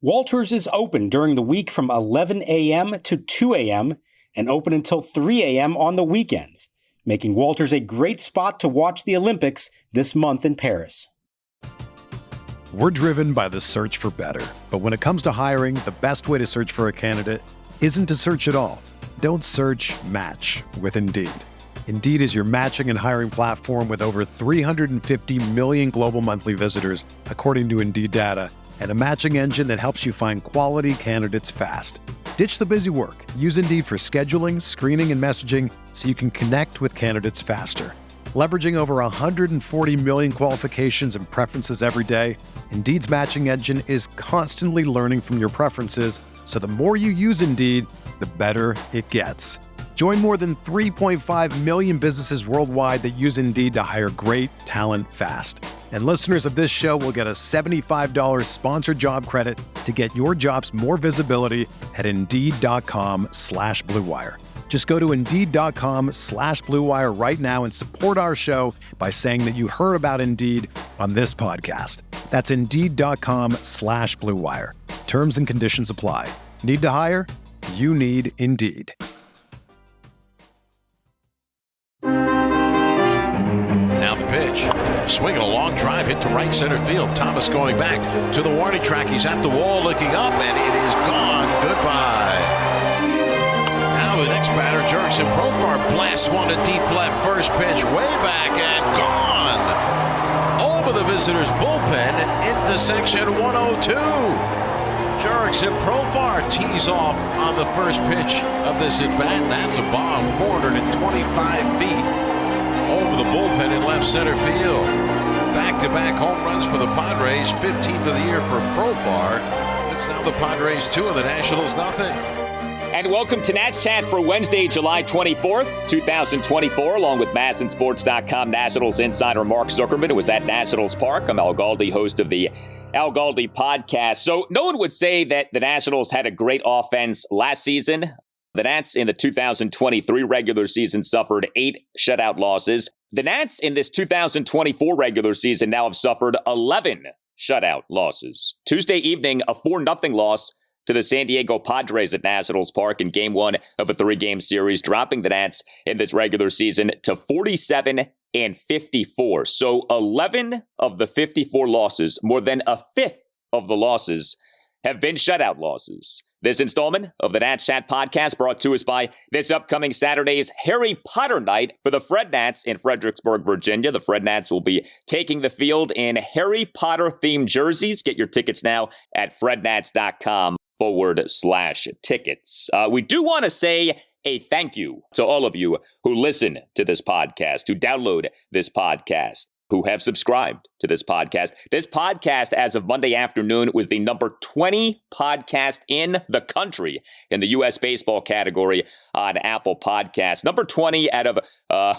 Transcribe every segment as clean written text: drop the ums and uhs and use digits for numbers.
Walters is open during the week from 11 a.m. to 2 a.m. and open until 3 a.m. on the weekends, making Walters a great spot to watch the Olympics this month in Paris. We're driven by the search for better. But when it comes to hiring, the best way to search for a candidate isn't to search at all. Don't search, match with Indeed. Indeed is your matching and hiring platform with over 350 million global monthly visitors, according to Indeed data, and a matching engine that helps you find quality candidates fast. Ditch the busy work. Use Indeed for scheduling, screening, and messaging so you can connect with candidates faster. Leveraging over 140 million qualifications and preferences every day, Indeed's matching engine is constantly learning from your preferences, so the more you use Indeed, the better it gets. Join more than 3.5 million businesses worldwide that use Indeed to hire great talent fast. And listeners of this show will get a $75 sponsored job credit to get your jobs more visibility at Indeed.com/Blue Wire. Just go to Indeed.com/Blue Wire right now and support our show by saying that you heard about Indeed on this podcast. That's Indeed.com/Blue Wire. Terms and conditions apply. Need to hire? You need Indeed. Now the pitch. Swinging a long drive hit to right center field. Thomas going back to the warning track. He's at the wall looking up, and it is gone. Goodbye. Now the next batter jerks and Profar blasts one to deep left. First pitch way back and gone. Over the visitors' bullpen into section 102. Jerks and Profar tees off on the first pitch of this at-bat. That's a bomb, 425 feet over the bullpen in left center field. Back-to-back home runs for the Padres, 15th of the year for Profar. It's now the Padres 2 and the Nationals nothing. And welcome to Nats Chat for Wednesday, July 24th, 2024, along with MASNsports.com Nationals insider Mark Zuckerman, who was at Nationals Park. I'm Al Galdi, host of the Al Galdi podcast. So no one would say that the Nationals had a great offense last season. The Nats in the 2023 regular season suffered 8 shutout losses. The Nats in this 2024 regular season now have suffered 11 shutout losses. Tuesday evening, a 4-0 loss to the San Diego Padres at Nationals Park in Game 1 of a 3-game series, dropping the Nats in this regular season to 47-54. So 11 of the 54 losses, more than a fifth of the losses, have been shutout losses. This installment of the Nats Chat podcast brought to us by this upcoming Saturday's Harry Potter Night for the Fred Nats in Fredericksburg, Virginia. The Fred Nats will be taking the field in Harry Potter-themed jerseys. Get your tickets now at frednats.com/tickets. We do want to say a thank you to all of you who listen to this podcast, who download this podcast, who have subscribed to this podcast. This podcast, as of Monday afternoon, was the number 20 podcast in the country in the U.S. baseball category on Apple Podcasts. Number 20 out of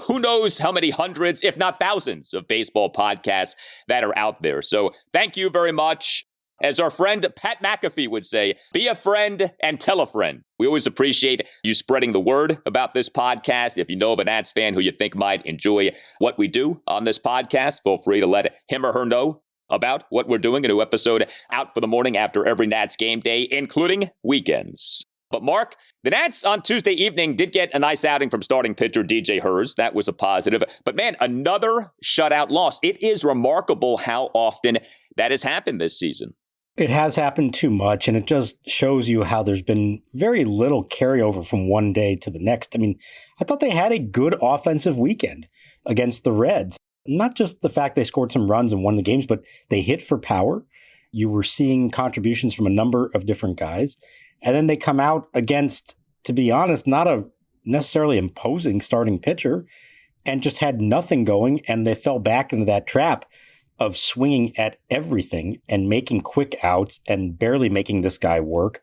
who knows how many hundreds, if not thousands, of baseball podcasts that are out there. So thank you very much. As our friend Pat McAfee would say, be a friend and tell a friend. We always appreciate you spreading the word about this podcast. If you know of a Nats fan who you think might enjoy what we do on this podcast, feel free to let him or her know about what we're doing. A new episode out for the morning after every Nats game day, including weekends. But Mark, the Nats on Tuesday evening did get a nice outing from starting pitcher DJ Herz. That was a positive. But man, another shutout loss. It is remarkable how often that has happened this season. It has happened too much, and it just shows you how there's been very little carryover from one day to the next. I mean, I thought they had a good offensive weekend against the Reds. Not just the fact they scored some runs and won the games, but they hit for power. You were seeing contributions from a number of different guys. And then they come out against, to be honest, not a necessarily imposing starting pitcher, and just had nothing going, and they fell back into that trap of swinging at everything and making quick outs and barely making this guy work.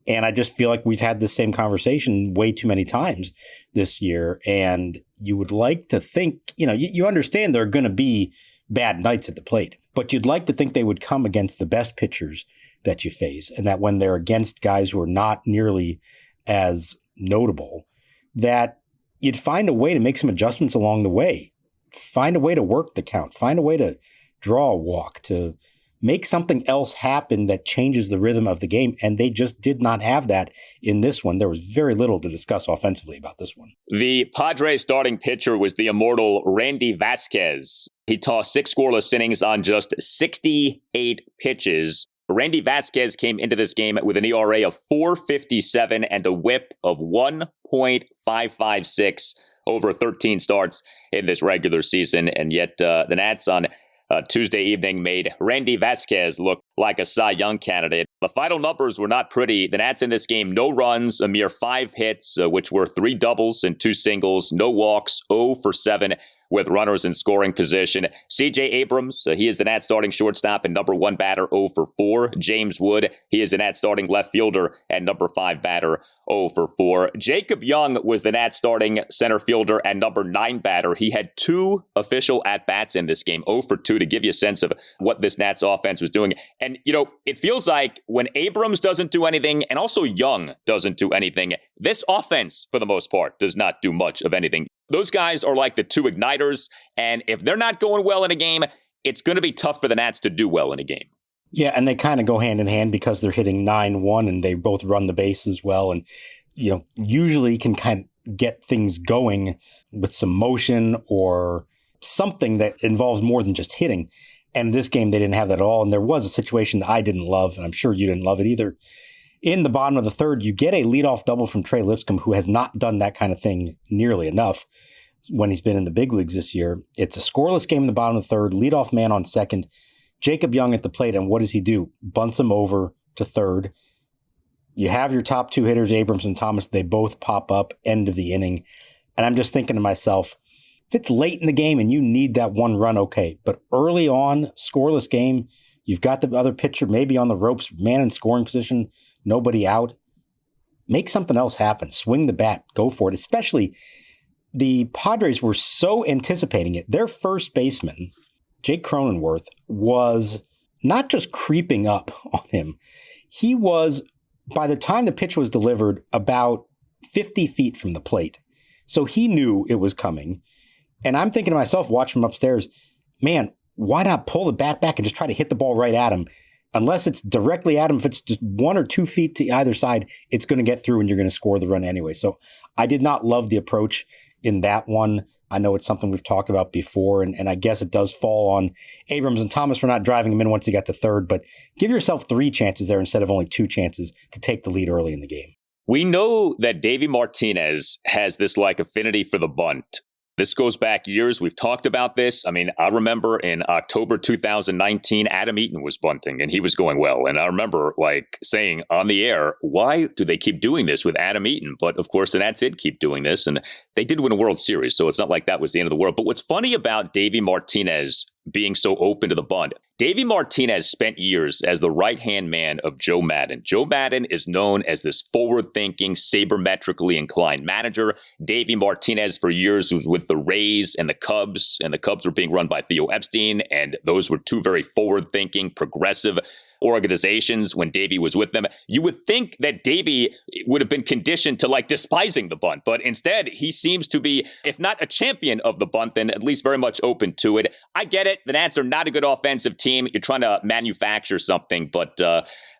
And I just feel like we've had the same conversation way too many times this year. And you would like to think, you understand there are going to be bad nights at the plate, but you'd like to think they would come against the best pitchers that you face. And that when they're against guys who are not nearly as notable, that you'd find a way to make some adjustments along the way, find a way to work the count, find a way to draw a walk, to make something else happen that changes the rhythm of the game. And they just did not have that in this one. There was very little to discuss offensively about this one. The Padres starting pitcher was the immortal Randy Vasquez. He tossed 6 scoreless innings on just 68 pitches. Randy Vasquez came into this game with an ERA of 4.57 and a whip of 1.556 over 13 starts in this regular season. And yet the Nats on Tuesday evening made Randy Vasquez look like a Cy Young candidate. The final numbers were not pretty. The Nats in this game, no runs, a mere 5 hits, which were 3 doubles and 2 singles, no walks, 0 for 7 with runners in scoring position. C.J. Abrams, he is the Nats starting shortstop and number 1 batter, 0 for 4. James Wood, he is the Nats starting left fielder and number 5 batter, 0 for 4. Jacob Young was the Nats starting center fielder and number 9 batter. He had 2 official at-bats in this game, 0 for 2, to give you a sense of what this Nats offense was doing. And, it feels like when Abrams doesn't do anything and also Young doesn't do anything, this offense, for the most part, does not do much of anything. Those guys are like the 2 igniters, and if they're not going well in a game, it's going to be tough for the Nats to do well in a game. Yeah, and they kind of go hand in hand because they're hitting 9-1 and they both run the bases well and, usually can kind of get things going with some motion or something that involves more than just hitting. And this game, they didn't have that at all. And there was a situation that I didn't love, and I'm sure you didn't love it either. In the bottom of the third, you get a leadoff double from Trey Lipscomb, who has not done that kind of thing nearly enough when he's been in the big leagues this year. It's a scoreless game in the bottom of the third, leadoff man on second, Jacob Young at the plate, and what does he do? Bunts him over to third. You have your top 2 hitters, Abrams and Thomas. They both pop up, end of the inning. And I'm just thinking to myself, if it's late in the game and you need that 1 run, okay. But early on, scoreless game, you've got the other pitcher maybe on the ropes, man in scoring position, nobody out. Make something else happen. Swing the bat. Go for it. Especially the Padres were so anticipating it. Their first baseman, Jake Cronenworth, was not just creeping up on him. He was, by the time the pitch was delivered, about 50 feet from the plate. So he knew it was coming. And I'm thinking to myself, watching him upstairs, man, why not pull the bat back and just try to hit the ball right at him? Unless it's directly at him, if it's just 1 or 2 feet to either side, it's going to get through and you're going to score the run anyway. So I did not love the approach in that one. I know it's something we've talked about before, and I guess it does fall on Abrams and Thomas for not driving him in once he got to third, but give yourself 3 chances there instead of only 2 chances to take the lead early in the game. We know that Davey Martinez has this affinity for the bunt. This goes back years. We've talked about this. I mean, I remember in October 2019, Adam Eaton was bunting and he was going well. And I remember saying on the air, why do they keep doing this with Adam Eaton? But of course, the Nats did keep doing this, and they did win a World Series. So it's not like that was the end of the world. But what's funny about Davey Martinez being so open to the bunt, Davey Martinez spent years as the right-hand man of Joe Maddon. Joe Maddon is known as this forward-thinking, sabermetrically inclined manager. Davey Martinez for years was with the Rays and the Cubs were being run by Theo Epstein, and those were 2 very forward-thinking, progressive organizations when Davey was with them. You would think that Davey would have been conditioned to despising the bunt, but instead he seems to be, if not a champion of the bunt, then at least very much open to it. I get it. The Nats are not a good offensive team. You're trying to manufacture something, but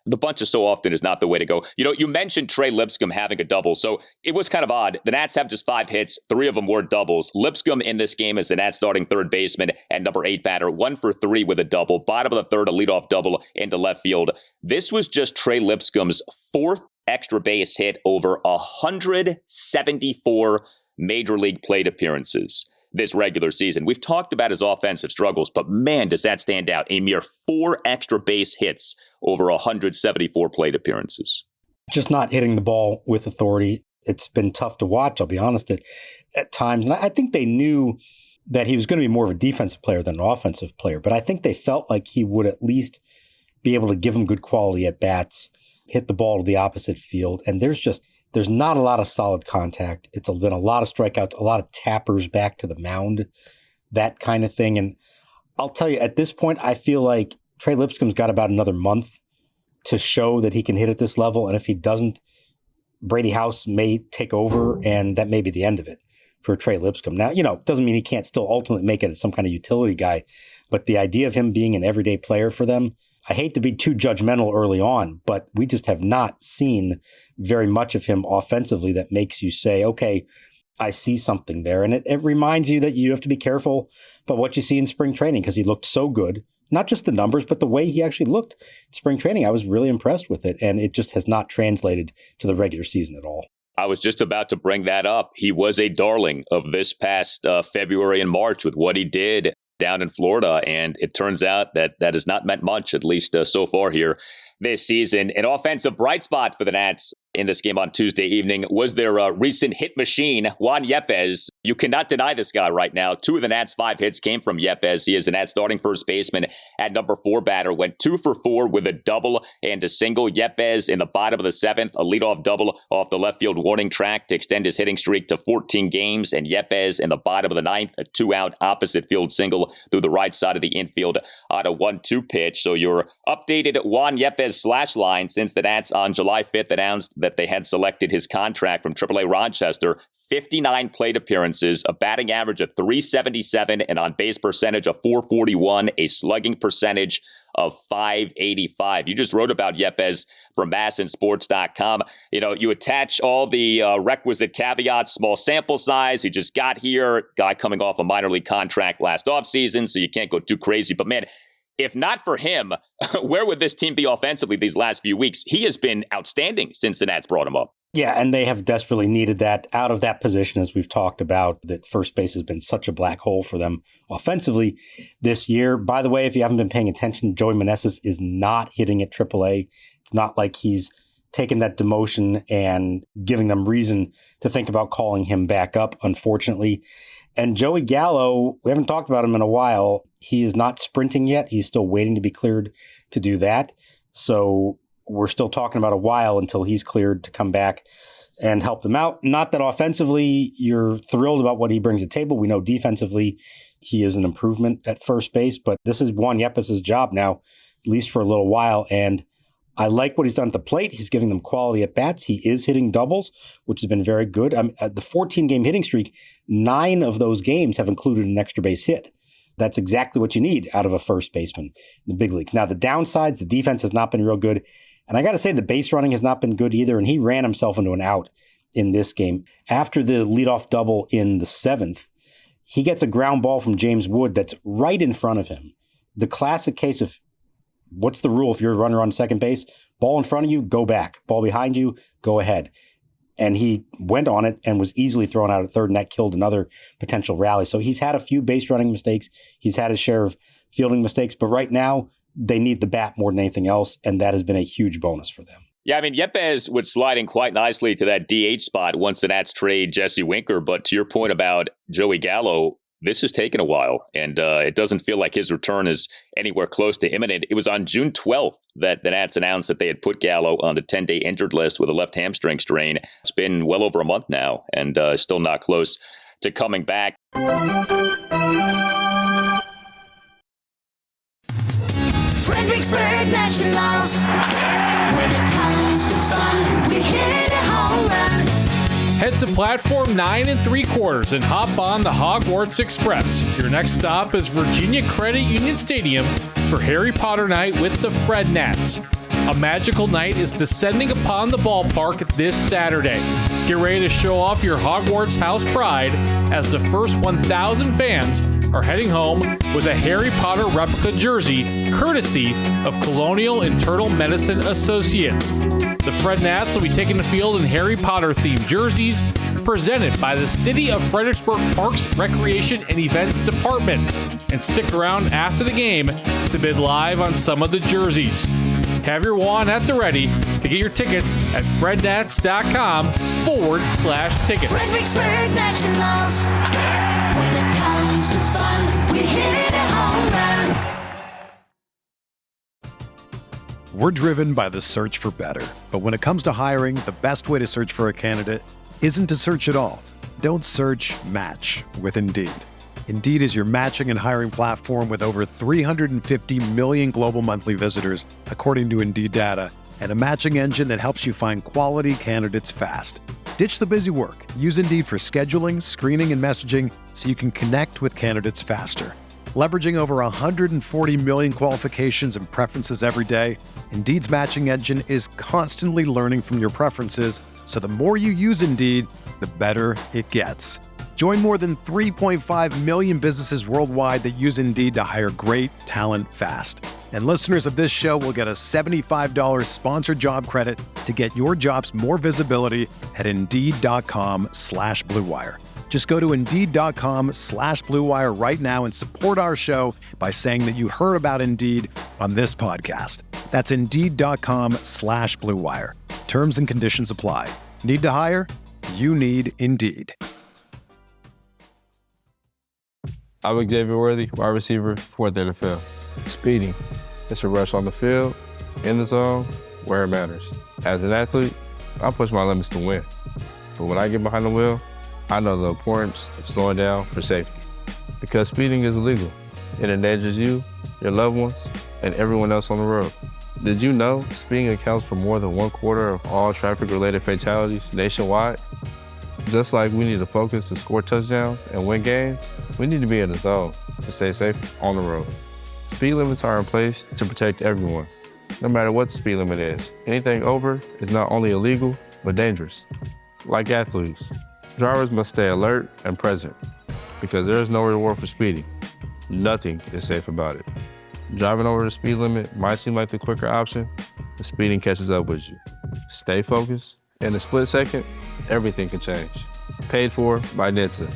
the bunt just so often is not the way to go. You mentioned Trey Lipscomb having a double, so it was kind of odd. The Nats have just 5 hits. 3 of them were doubles. Lipscomb in this game is the Nats starting third baseman and number 8 batter, 1 for 3 with a double. Bottom of the third, a leadoff double into left field. This was just Trey Lipscomb's 4th extra base hit over 174 major league plate appearances this regular season. We've talked about his offensive struggles, but man, does that stand out. A mere 4 extra base hits over 174 plate appearances. Just not hitting the ball with authority. It's been tough to watch, I'll be honest, at times. And I think they knew that he was going to be more of a defensive player than an offensive player, but I think they felt like he would at least be able to give them good quality at bats, hit the ball to the opposite field. And there's not a lot of solid contact. It's been a lot of strikeouts, a lot of tappers back to the mound, that kind of thing. And I'll tell you, at this point, I feel like Trey Lipscomb's got about another month to show that he can hit at this level. And if he doesn't, Brady House may take over, and that may be the end of it for Trey Lipscomb. Now, doesn't mean he can't still ultimately make it as some kind of utility guy, but the idea of him being an everyday player for them, I hate to be too judgmental early on, but we just have not seen very much of him offensively that makes you say, okay, I see something there. And it reminds you that you have to be careful about what you see in spring training because he looked so good. Not just the numbers, but the way he actually looked in spring training. I was really impressed with it, and it just has not translated to the regular season at all. I was just about to bring that up. He was a darling of this past February and March with what he did down in Florida, and it turns out that has not meant much, at least so far here this season. An offensive bright spot for the Nats in this game on Tuesday evening was their recent hit machine, Juan Yepez. You cannot deny this guy right now. 2 of the Nats' 5 hits came from Yepez. He is the Nats starting first baseman at number 4 batter. Went 2 for 4 with a double and a single. Yepez in the bottom of the 7th, a leadoff double off the left field warning track to extend his hitting streak to 14 games. And Yepez in the bottom of the 9th, a 2-out opposite field single through the right side of the infield on a 1-2 pitch. So your updated Juan Yepez slash line since the Nats on July 5th announced that they had selected his contract from AAA Rochester. 59 plate appearances, a batting average of .377, an on-base percentage of .441, a slugging percentage of .585. You just wrote about Yepez from MASNsports.com. You know, you attach all the requisite caveats, small sample size. He just got here, guy coming off a minor league contract last offseason, so you can't go too crazy. But man, if not for him, where would this team be offensively these last few weeks? He has been outstanding since the Nats brought him up. Yeah, and they have desperately needed that out of that position, as we've talked about, that first base has been such a black hole for them offensively this year. By the way, if you haven't been paying attention, Joey Meneses is not hitting at AAA. It's not like he's taken that demotion and giving them reason to think about calling him back up, unfortunately. And Joey Gallo, we haven't talked about him in a while. He is not sprinting yet. He's still waiting to be cleared to do that. So we're still talking about a while until he's cleared to come back and help them out. Not that offensively you're thrilled about what he brings to the table. We know defensively he is an improvement at first base, but this is Juan Yepez's job now, at least for a little while. And I like what he's done at the plate. He's giving them quality at bats. He is hitting doubles, which has been very good. The 14-game hitting streak, 9 of those games have included an extra base hit. That's exactly what you need out of a first baseman in the big leagues. Now, the downsides, the defense has not been real good. And I got to say, the base running has not been good either. And he ran himself into an out in this game. After the leadoff double in the 7th, he gets a ground ball from James Wood that's right in front of him. The classic case of what's the rule if you're a runner on second base? Ball in front of you, go back. Ball behind you, go ahead. And he went on it and was easily thrown out at third, and that killed another potential rally. So he's had a few base running mistakes. He's had his share of fielding mistakes. But right now, they need the bat more than anything else, and that has been a huge bonus for them. Yeah, I mean, Yepez would slide in quite nicely to that DH spot once the Nats trade Jesse Winker. But to your point about Joey Gallo, this has taken a while, and it doesn't feel like his return is anywhere close to imminent. It was on June 12th that the Nats announced that they had put Gallo on the 10-day injured list with a left hamstring strain. It's been well over a month now, and still not close to coming back. Fredericksburg Nationals. When it comes to fun, we hit a home run. Head to platform 9 3/4 and hop on the Hogwarts Express. Your next stop is Virginia Credit Union Stadium for Harry Potter Night with the Fred Nats. A magical night is descending upon the ballpark this Saturday. Get ready to show off your Hogwarts house pride as the first 1,000 fans are heading home with a Harry Potter replica jersey courtesy of Colonial Internal Medicine Associates. The Fred Nats will be taking the field in Harry Potter-themed jerseys presented by the City of Fredericksburg Parks, Recreation, and Events Department. And stick around after the game to bid live on some of the jerseys. Have your wand at the ready to get your tickets at frednats.com/tickets. Fredericksburg Nationals. When it comes to fun, we hit a home run. We're driven by the search for better. But when it comes to hiring, the best way to search for a candidate isn't to search at all. Don't search, match with Indeed. Indeed is your matching and hiring platform with over 350 million global monthly visitors, according to Indeed data, and a matching engine that helps you find quality candidates fast. Ditch the busy work. Use Indeed for scheduling, screening, and messaging so you can connect with candidates faster. Leveraging over 140 million qualifications and preferences every day, Indeed's matching engine is constantly learning from your preferences, so the more you use Indeed, the better it gets. Join more than 3.5 million businesses worldwide that use Indeed to hire great talent fast. And listeners of this show will get a $75 sponsored job credit to get your jobs more visibility at Indeed.com/Blue Wire. Just go to Indeed.com/Blue Wire right now and support our show by saying that you heard about Indeed on this podcast. That's Indeed.com/Blue Wire. Terms and conditions apply. Need to hire? You need Indeed. I'm Xavier Worthy, wide receiver for the NFL. Speeding. It's a rush on the field, in the zone, where it matters. As an athlete, I push my limits to win. But when I get behind the wheel, I know the importance of slowing down for safety. Because speeding is illegal. It endangers you, your loved ones, and everyone else on the road. Did you know speeding accounts for more than 1/4 of all traffic-related fatalities nationwide? Just like we need to focus to score touchdowns and win games, we need to be in the zone to stay safe on the road. Speed limits are in place to protect everyone, no matter what the speed limit is. Anything over is not only illegal, but dangerous. Like athletes, drivers must stay alert and present because there is no reward for speeding. Nothing is safe about it. Driving over the speed limit might seem like the quicker option, but speeding catches up with you. Stay focused. In a split second, everything can change. Paid for by NHTSA.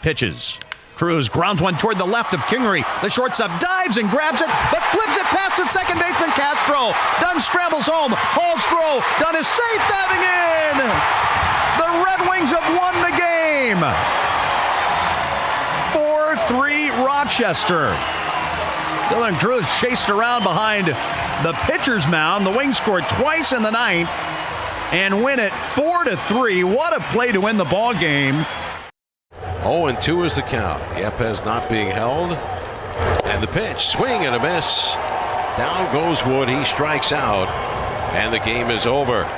Pitches. Cruz grounds one toward the left of Kingery. The shortstop dives and grabs it, but flips it past the second baseman Castro. Dunn scrambles home. Hall's throw. Dunn is safe, diving in. The Red Wings have won the game. 4-3 Rochester. Dylan Cruz chased around behind the pitcher's mound. The Wings scored twice in the ninth and win it 4-3. What a play to win the ball game. 0-2 is the count. Yepez not being held. And the pitch, swing and a miss. Down goes Wood. He strikes out. And the game is over.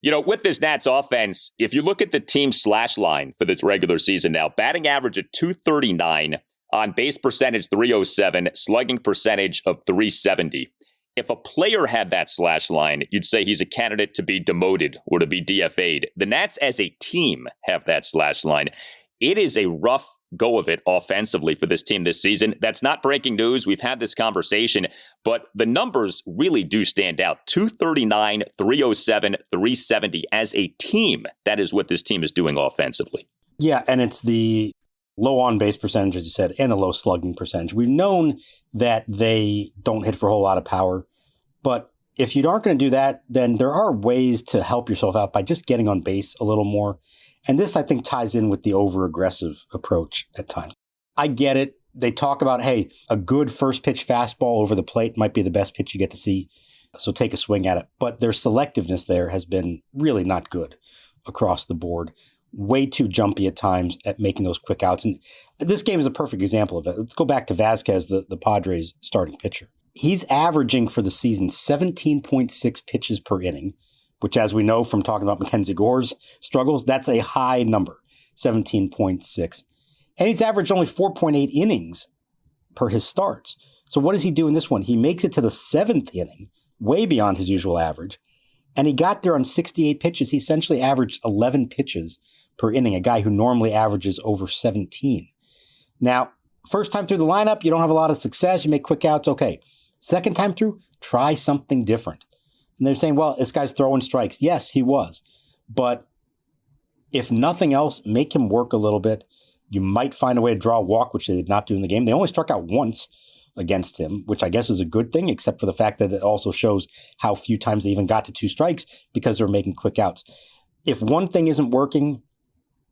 You know, with this Nats offense, if you look at the team slash line for this regular season now, batting average at .239, on base percentage 307, slugging percentage of 370. If a player had that slash line, you'd say he's a candidate to be demoted or to be DFA'd. The Nats as a team have that slash line. It is a rough go of it offensively for this team this season. That's not breaking news. We've had this conversation, but the numbers really do stand out. 239, 307, 370 as a team. That is what this team is doing offensively. Yeah, and it's the low on-base percentage, as you said, and the low slugging percentage. We've known that they don't hit for a whole lot of power, but if you aren't going to do that, then there are ways to help yourself out by just getting on base a little more. And this, I think, ties in with the over-aggressive approach at times. I get it. They talk about, hey, a good first-pitch fastball over the plate might be the best pitch you get to see, so take a swing at it. But their selectiveness there has been really not good across the board. Way too jumpy at times at making those quick outs. And this game is a perfect example of it. Let's go back to Vasquez, the Padres starting pitcher. He's averaging for the season 17.6 pitches per inning, which, as we know from talking about Mackenzie Gore's struggles, that's a high number, 17.6. And he's averaged only 4.8 innings per his starts. So what does he do in this one? He makes it to the 7th inning, way beyond his usual average. And he got there on 68 pitches. He essentially averaged 11 pitches per inning, a guy who normally averages over 17. Now, first time through the lineup, you don't have a lot of success. You make quick outs, okay. Second time through, try something different. And they're saying, well, this guy's throwing strikes. Yes, he was. But if nothing else, make him work a little bit. You might find a way to draw a walk, which they did not do in the game. They only struck out once against him, which I guess is a good thing, except for the fact that it also shows how few times they even got to 2 strikes because they're making quick outs. If one thing isn't working,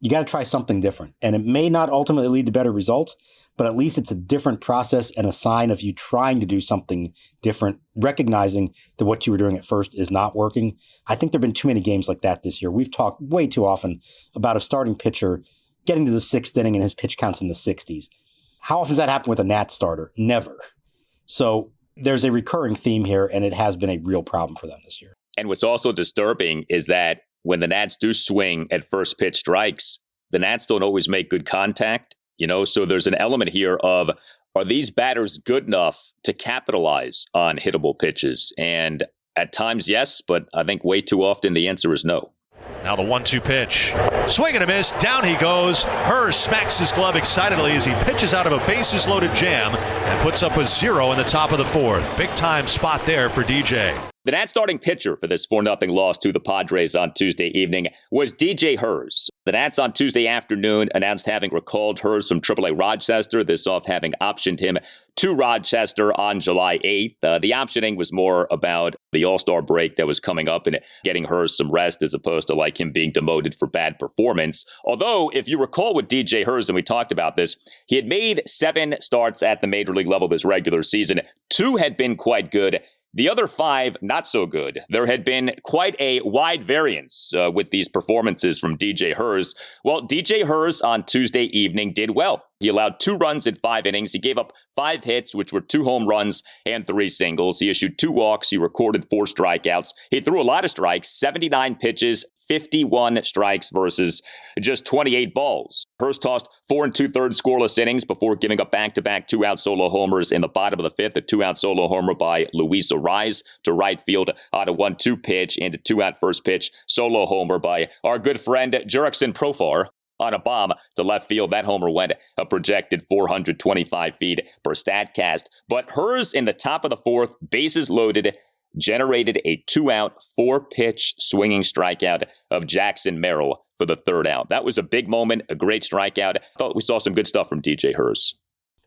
you got to try something different. And it may not ultimately lead to better results, but at least it's a different process and a sign of you trying to do something different, recognizing that what you were doing at first is not working. I think there have been too many games like that this year. We've talked way too often about a starting pitcher getting to the 6th inning and his pitch counts in the 60s. How often does that happen with a Nats starter? Never. So there's a recurring theme here, and it has been a real problem for them this year. And what's also disturbing is that when the Nats do swing at first pitch strikes, the Nats don't always make good contact, so there's an element here of, are these batters good enough to capitalize on hittable pitches? And at times, yes, but I think way too often the answer is no. Now the 1-2 pitch. Swing and a miss. Down he goes. Herz smacks his glove excitedly as he pitches out of a bases-loaded jam and puts up a 0 in the top of the fourth. Big-time spot there for DJ. The Nats starting pitcher for this 4-0 loss to the Padres on Tuesday evening was DJ Herz. The Nats on Tuesday afternoon announced having recalled Herz from AAA Rochester, this off having optioned him to Rochester on July 8th. The optioning was more about the All-Star break that was coming up and getting Herz some rest as opposed to like him being demoted for bad performance. Although, if you recall with DJ Herz, and we talked about this, he had made 7 starts at the major league level this regular season. 2 had been quite good. The other 5, not so good. There had been quite a wide variance with these performances from DJ Herz. Well, DJ Herz on Tuesday evening did well. He allowed 2 runs in 5 innings. He gave up 5 hits, which were 2 home runs and 3 singles. He issued 2 walks. He recorded 4 strikeouts. He threw a lot of strikes, 79 pitches, 51 strikes versus just 28 balls. Herz tossed 4 2/3 scoreless innings before giving up back-to-back 2-out solo homers in the bottom of the 5th. A 2-out solo homer by Luis Arraez to right field on a 1-2 pitch, and a 2-out first pitch solo homer by our good friend Jurickson Profar on a bomb to left field. That homer went a projected 425 feet per Statcast. But Herz in the top of the 4th, bases loaded, generated a 2-out, 4-pitch swinging strikeout of Jackson Merrill for the 3rd out. That was a big moment, a great strikeout. I thought we saw some good stuff from DJ Herz.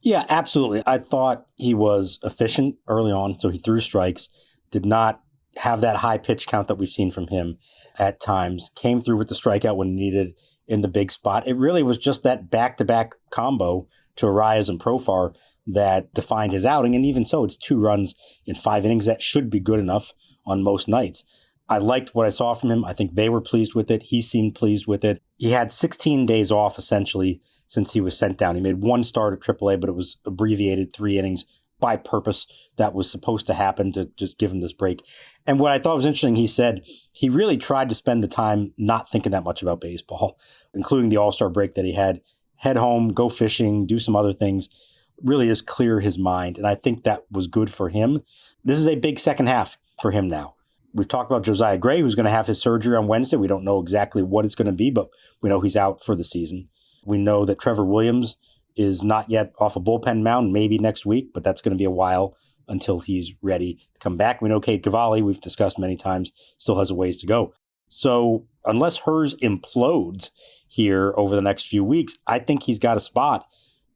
Yeah, absolutely. I thought he was efficient early on, so he threw strikes, did not have that high pitch count that we've seen from him at times, came through with the strikeout when needed in the big spot. It really was just that back-to-back combo to Arraez and Profar that defined his outing. And even so, it's 2 runs in 5 innings. That should be good enough on most nights. I liked what I saw from him. I think they were pleased with it. He seemed pleased with it. He had 16 days off, essentially, since he was sent down. He made 1 start at AAA, but it was abbreviated 3 innings by purpose. That was supposed to happen to just give him this break. And what I thought was interesting, he said he really tried to spend the time not thinking that much about baseball, including the All-Star break that he had. Head home, go fishing, do some other things. Really just clear his mind. And I think that was good for him. This is a big second half for him now. We've talked about Josiah Gray, who's going to have his surgery on Wednesday. We don't know exactly what it's going to be, but we know he's out for the season. We know that Trevor Williams is not yet off a bullpen mound, maybe next week, but that's going to be a while until he's ready to come back. We know Cade Cavalli, we've discussed many times, still has a ways to go. So unless Herz implodes here over the next few weeks, I think he's got a spot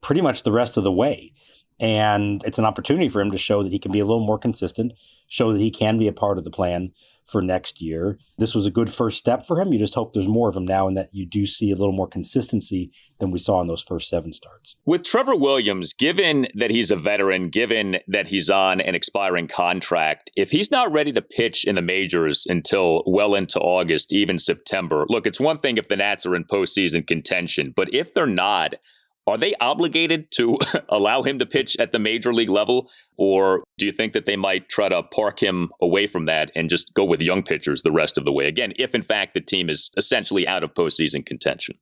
pretty much the rest of the way. And it's an opportunity for him to show that he can be a little more consistent, show that he can be a part of the plan for next year. This was a good first step for him. You just hope there's more of him now and that you do see a little more consistency than we saw in those first 7 starts. With Trevor Williams, given that he's a veteran, given that he's on an expiring contract, if he's not ready to pitch in the majors until well into August, even September, look, it's one thing if the Nats are in postseason contention, but if they're not, are they obligated to allow him to pitch at the major league level? Or do you think that they might try to park him away from that and just go with young pitchers the rest of the way? Again, if in fact the team is essentially out of postseason contention.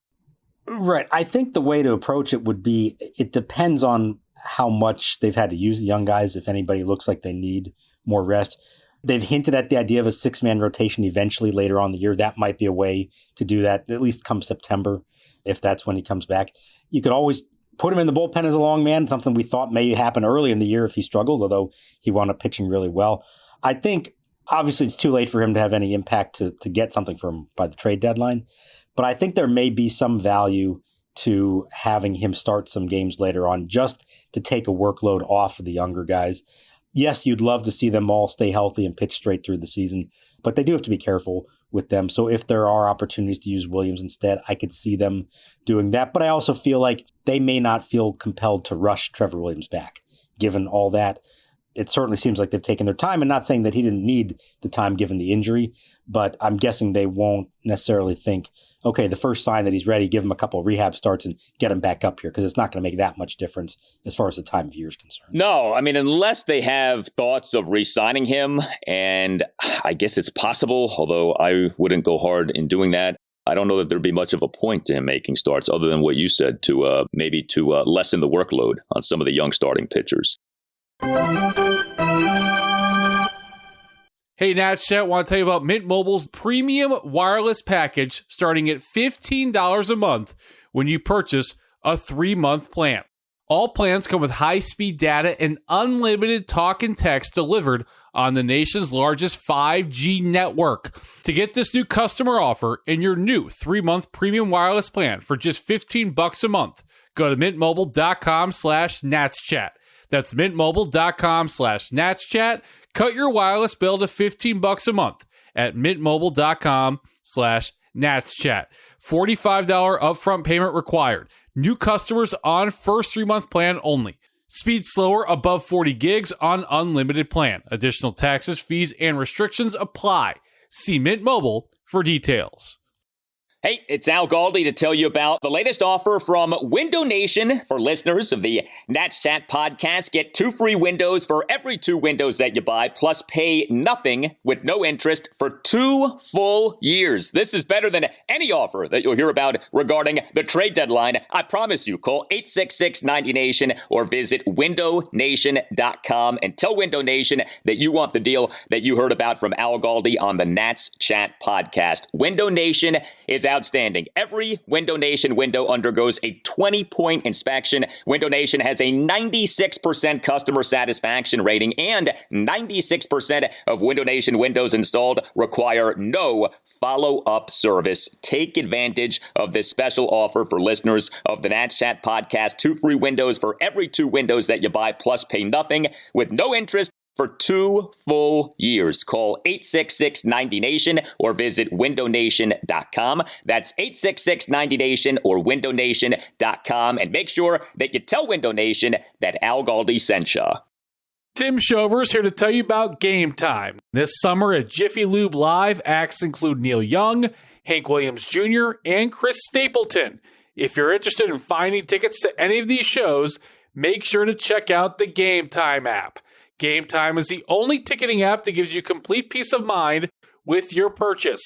Right. I think the way to approach it would be, it depends on how much they've had to use the young guys. If anybody looks like they need more rest. They've hinted at the idea of a 6-man rotation eventually later on in the year. That might be a way to do that, at least come September, if that's when he comes back. You could always put him in the bullpen as a long man, something we thought may happen early in the year if he struggled, although he wound up pitching really well. I think, obviously, it's too late for him to have any impact to get something from him by the trade deadline. But I think there may be some value to having him start some games later on just to take a workload off of the younger guys. Yes, you'd love to see them all stay healthy and pitch straight through the season, but they do have to be careful with them. So if there are opportunities to use Williams instead, I could see them doing that. But I also feel like they may not feel compelled to rush Trevor Williams back, given all that. it certainly seems like they've taken their time, and not saying that he didn't need the time given the injury, but I'm guessing they won't necessarily think, okay, the first sign that he's ready, give him a couple of rehab starts and get him back up here, because it's not going to make that much difference as far as the time of year is concerned. No, I mean, unless they have thoughts of re-signing him, and I guess it's possible, although I wouldn't go hard in doing that. I don't know that there'd be much of a point to him making starts other than what you said, to maybe lessen the workload on some of the young starting pitchers. Hey, Nats Chat, want to tell you about Mint Mobile's premium wireless package starting at $15 a month when you purchase a 3-month plan. All plans come with high-speed data and unlimited talk and text delivered on the nation's largest 5G network. To get this new customer offer and your new 3-month premium wireless plan for just $15 a month, go to mintmobile.com/natschat. That's mintmobile.com/natschat. Cut your wireless bill to $15 a month at mintmobile.com/natschat. $45 upfront payment required. New customers on first 3-month plan only. Speed slower above 40 gigs on unlimited plan. Additional taxes, fees, and restrictions apply. See Mint Mobile for details. Hey, it's Al Galdi to tell you about the latest offer from Window Nation for listeners of the Nats Chat podcast. Get 2 free windows for every 2 windows that you buy, plus pay nothing with no interest for 2 full years. This is better than any offer that you'll hear about regarding the trade deadline. I promise you. Call 866-90-NATION or visit windownation.com and tell Window Nation that you want the deal that you heard about from Al Galdi on the Nats Chat podcast. Window Nation is outstanding. Every Window Nation window undergoes a 20-point inspection. Window Nation has a 96% customer satisfaction rating, and 96% of Window Nation windows installed require no follow-up service. Take advantage of this special offer for listeners of the Nats Chat podcast. 2 free windows for every 2 windows that you buy, plus pay nothing with no interest for 2 full years. Call 866-90-NATION or visit windownation.com. That's 866-90-NATION or windownation.com. And make sure that you tell Window Nation that Al Galdi sent you. Tim Shover's here to tell you about Game Time. This summer at Jiffy Lube Live, acts include Neil Young, Hank Williams Jr., and Chris Stapleton. If you're interested in finding tickets to any of these shows, make sure to check out the Game Time app. Game Time is the only ticketing app that gives you complete peace of mind with your purchase.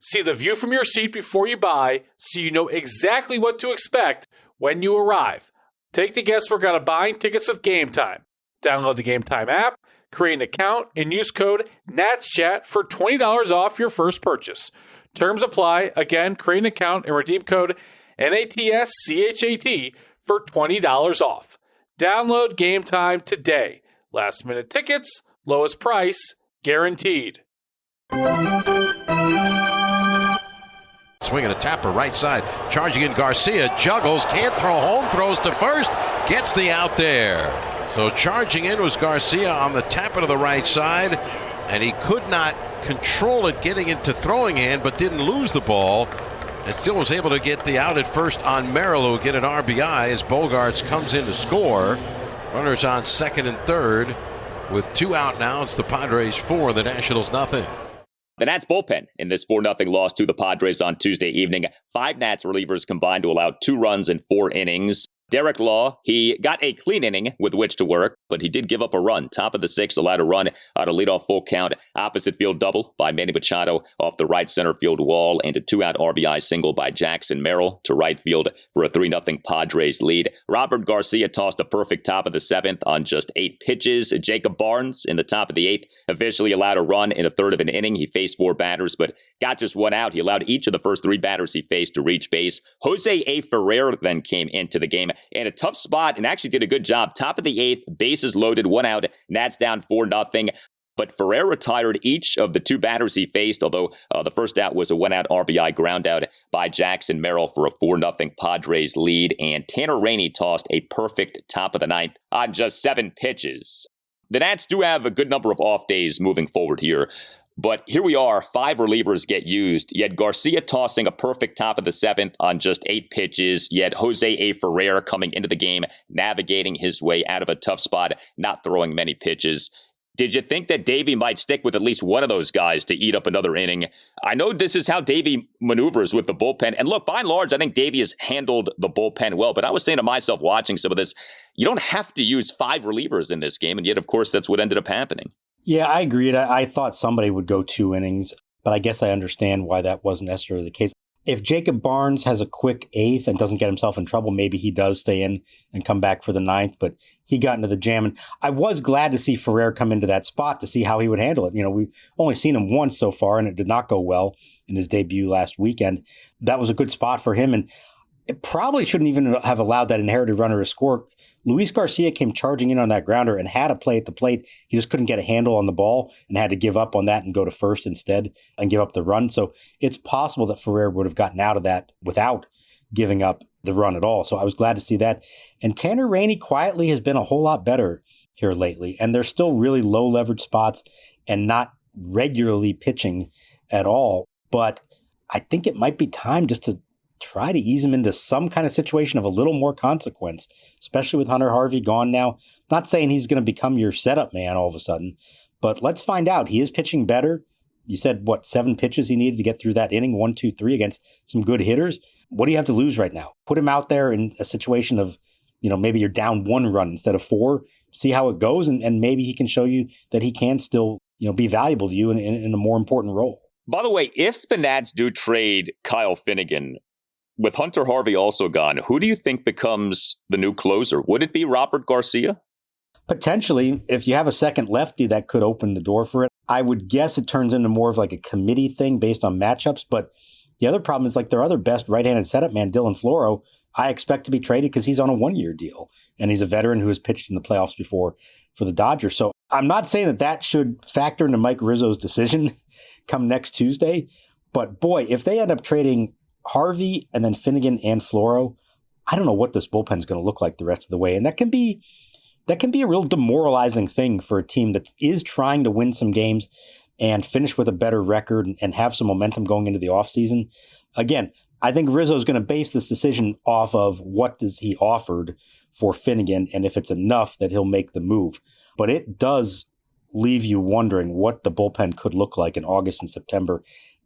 See the view from your seat before you buy, so you know exactly what to expect when you arrive. Take the guesswork out of buying tickets with Game Time. Download the Game Time app, create an account, and use code NATSCHAT for $20 off your first purchase. Terms apply. Again, create an account and redeem code NATSCHAT for $20 off. Download Game Time today. Last minute tickets, lowest price, guaranteed. Swinging a tapper right side, charging in Garcia, juggles, can't throw home, throws to first, gets the out there. So charging in was Garcia on the tapper to the right side, and he could not control it getting into throwing hand, but didn't lose the ball, and still was able to get the out at first on Merrill, who will get an RBI as Bogarts comes in to score. Runners on second and third with 2 out now. It's the Padres 4, the Nationals nothing. The Nats bullpen in this 4-0 loss to the Padres on Tuesday evening. 5 Nats relievers combined to allow 2 runs in 4 innings. Derek Law, he got a clean inning with which to work, but he did give up a run. Top of the 6th, allowed a run out of leadoff full count. Opposite field double by Manny Machado off the right center field wall, and a 2-out RBI single by Jackson Merrill to right field for a 3-0 Padres lead. Robert Garcia tossed a perfect top of the 7th on just 8 pitches. Jacob Barnes in the top of the 8th officially allowed a run in a third of an inning. He faced 4 batters, but got just 1 out. He allowed each of the first 3 batters he faced to reach base. Jose A. Ferrer then came into the game in a tough spot and actually did a good job. Top of the 8th, bases loaded, 1 out, Nats down 4-0. But Ferrer retired each of the 2 batters he faced, although the first out was a 1-out RBI ground out by Jackson Merrill for a 4-0 Padres lead. And Tanner Rainey tossed a perfect top of the 9th on just 7 pitches. The Nats do have a good number of off days moving forward here. But here we are, 5 relievers get used. You had Garcia tossing a perfect top of the 7th on just 8 pitches. You had Jose A. Ferrer coming into the game, navigating his way out of a tough spot, not throwing many pitches. Did you think that Davey might stick with at least one of those guys to eat up another inning? I know this is how Davey maneuvers with the bullpen. And look, by and large, I think Davey has handled the bullpen well. But I was saying to myself watching some of this, you don't have to use 5 relievers in this game. And yet, of course, that's what ended up happening. Yeah, I agreed. I thought somebody would go 2 innings, but I guess I understand why that wasn't necessarily the case. If Jacob Barnes has a quick 8th and doesn't get himself in trouble, maybe he does stay in and come back for the 9th, but he got into the jam. And I was glad to see Ferrer come into that spot to see how he would handle it. You know, we've only seen him once so far, and it did not go well in his debut last weekend. That was a good spot for him, and it probably shouldn't even have allowed that inherited runner to score. Luis Garcia came charging in on that grounder and had a play at the plate. He just couldn't get a handle on the ball and had to give up on that and go to first instead and give up the run. So it's possible that Ferrer would have gotten out of that without giving up the run at all. So I was glad to see that. And Tanner Rainey quietly has been a whole lot better here lately. And they're still really low leverage spots and not regularly pitching at all. But I think it might be time just to try to ease him into some kind of situation of a little more consequence, especially with Hunter Harvey gone now. Not saying he's going to become your setup man all of a sudden, but let's find out. He is pitching better. You said, 7 pitches he needed to get through that inning, 1, 2, 3 against some good hitters. What do you have to lose right now? Put him out there in a situation of, maybe you're down 1 run instead of 4. See how it goes, and maybe he can show you that he can still, be valuable to you in a more important role. By the way, if the Nats do trade Kyle Finnegan, with Hunter Harvey also gone, who do you think becomes the new closer? Would it be Robert Garcia? Potentially, if you have a second lefty, that could open the door for it. I would guess it turns into more of like a committee thing based on matchups. But the other problem is their other best right-handed setup man, Dylan Floro, I expect to be traded because he's on a 1-year deal. And he's a veteran who has pitched in the playoffs before for the Dodgers. So I'm not saying that should factor into Mike Rizzo's decision come next Tuesday. But boy, if they end up trading Harvey and then Finnegan and Floro, I don't know what this bullpen is going to look like the rest of the way. And that can be a real demoralizing thing for a team that is trying to win some games and finish with a better record and have some momentum going into the offseason. Again, I think Rizzo is going to base this decision off of what does he offered for Finnegan and if it's enough that he'll make the move. But it does leave you wondering what the bullpen could look like in August and September.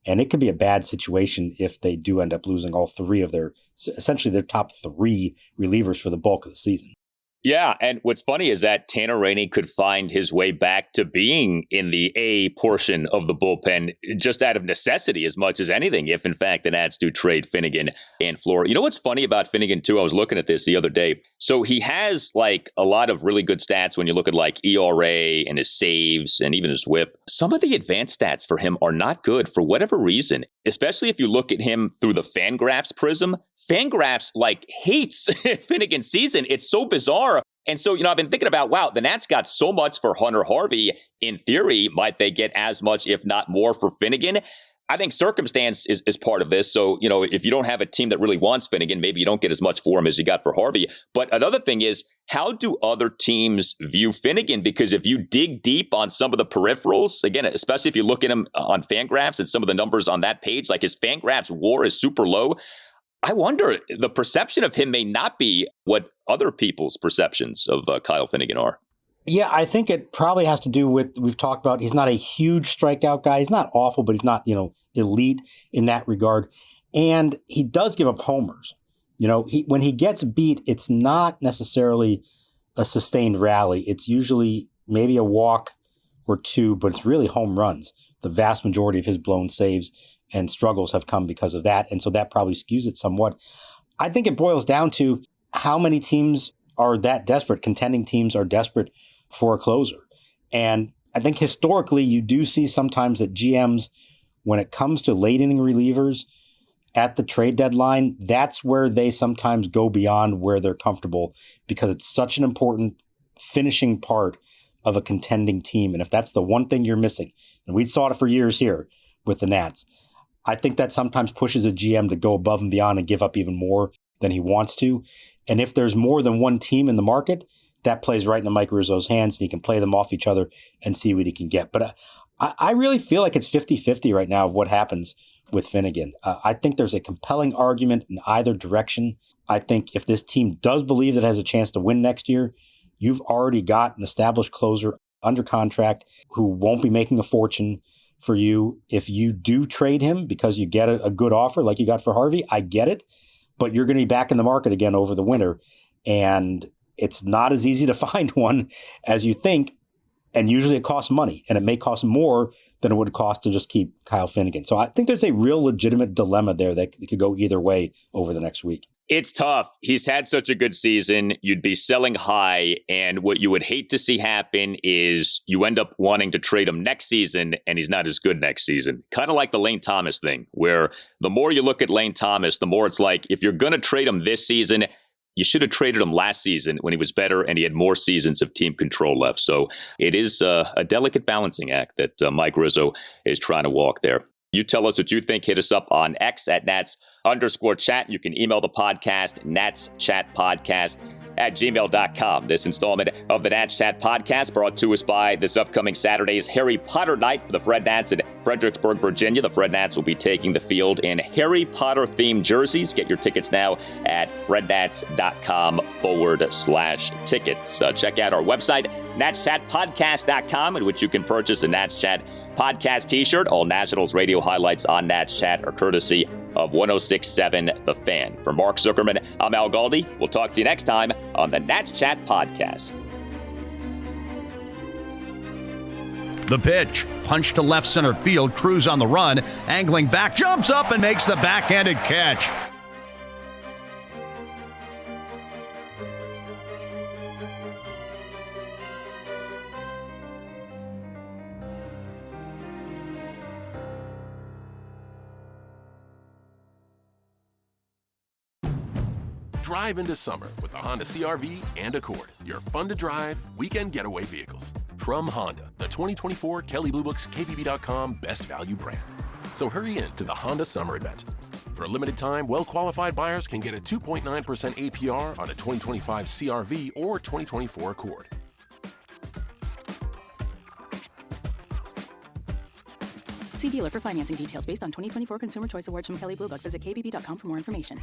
And it could be a bad situation if they do end up losing all 3 of essentially their top 3 relievers for the bulk of the season. Yeah, and what's funny is that Tanner Rainey could find his way back to being in the A portion of the bullpen just out of necessity as much as anything, if in fact the Nats do trade Finnegan and Floro. You know what's funny about Finnegan too? I was looking at this the other day. So he has a lot of really good stats when you look at ERA and his saves and even his whip. Some of the advanced stats for him are not good for whatever reason, especially if you look at him through the Fangraphs prism. Fangraphs hates Finnegan's season. It's so bizarre. And so, I've been thinking about, wow, the Nats got so much for Hunter Harvey. In theory, might they get as much, if not more, for Finnegan? I think circumstance is part of this. So, if you don't have a team that really wants Finnegan, maybe you don't get as much for him as you got for Harvey. But another thing is, how do other teams view Finnegan? Because if you dig deep on some of the peripherals, again, especially if you look at him on Fangraphs and some of the numbers on that page, his Fangraphs WAR is super low. I wonder, the perception of him may not be what other people's perceptions of Kyle Finnegan are. Yeah, I think it probably has to do with, we've talked about, he's not a huge strikeout guy. He's not awful, but he's not, elite in that regard. And he does give up homers. When he gets beat, it's not necessarily a sustained rally. It's usually maybe a walk or 2, but it's really home runs. The vast majority of his blown saves and struggles have come because of that. And so that probably skews it somewhat. I think it boils down to how many teams are that desperate. Contending teams are desperate for a closer. And I think historically you do see sometimes that GMs, when it comes to late inning relievers at the trade deadline, that's where they sometimes go beyond where they're comfortable because it's such an important finishing part of a contending team. And if that's the one thing you're missing, and we saw it for years here with the Nats, I think that sometimes pushes a GM to go above and beyond and give up even more than he wants to. And if there's more than one team in the market, that plays right into Mike Rizzo's hands, and he can play them off each other and see what he can get. But I really feel like it's 50-50 right now of what happens with Finnegan. I think there's a compelling argument in either direction. I think if this team does believe that it has a chance to win next year, you've already got an established closer under contract who won't be making a fortune for you. If you do trade him because you get a good offer like you got for Harvey, I get it, but you're going to be back in the market again over the winter. And it's not as easy to find one as you think. And usually it costs money, and it may cost more than it would cost to just keep Kyle Finnegan. So I think there's a real legitimate dilemma there that could go either way over the next week. It's tough. He's had such a good season. You'd be selling high. And what you would hate to see happen is you end up wanting to trade him next season and he's not as good next season. Kind of like the Lane Thomas thing, where the more you look at Lane Thomas, the more it's like, if you're going to trade him this season, you should have traded him last season when he was better and he had more seasons of team control left. So it is a delicate balancing act that Mike Rizzo is trying to walk there. You tell us what you think. Hit us up on X at Nats_chat. You can email the podcast, natschatpodcast@gmail.com. This installment of the Nats Chat Podcast brought to us by this upcoming Saturday's Harry Potter night for the Fred Nats in Fredericksburg, Virginia. The Fred Nats will be taking the field in Harry Potter-themed jerseys. Get your tickets now at frednats.com/tickets. Check out our website, natschatpodcast.com, in which you can purchase a Nats Chat Podcast t-shirt. All Nationals radio highlights on Nats Chat are courtesy of 106.7 The Fan. For Mark Zuckerman, I'm Al Galdi. We'll talk to you next time on the Nats Chat Podcast. The pitch, punch to left center field, Cruz on the run, angling back, jumps up and makes the backhanded catch. Drive into summer with the Honda CR-V and Accord, your fun-to-drive weekend getaway vehicles. From Honda, the 2024 Kelley Blue Book's KBB.com Best Value brand. So hurry in to the Honda Summer Event. For a limited time, well-qualified buyers can get a 2.9% APR on a 2025 CR-V or 2024 Accord. See dealer for financing details based on 2024 Consumer Choice Awards from Kelley Blue Book. Visit KBB.com for more information.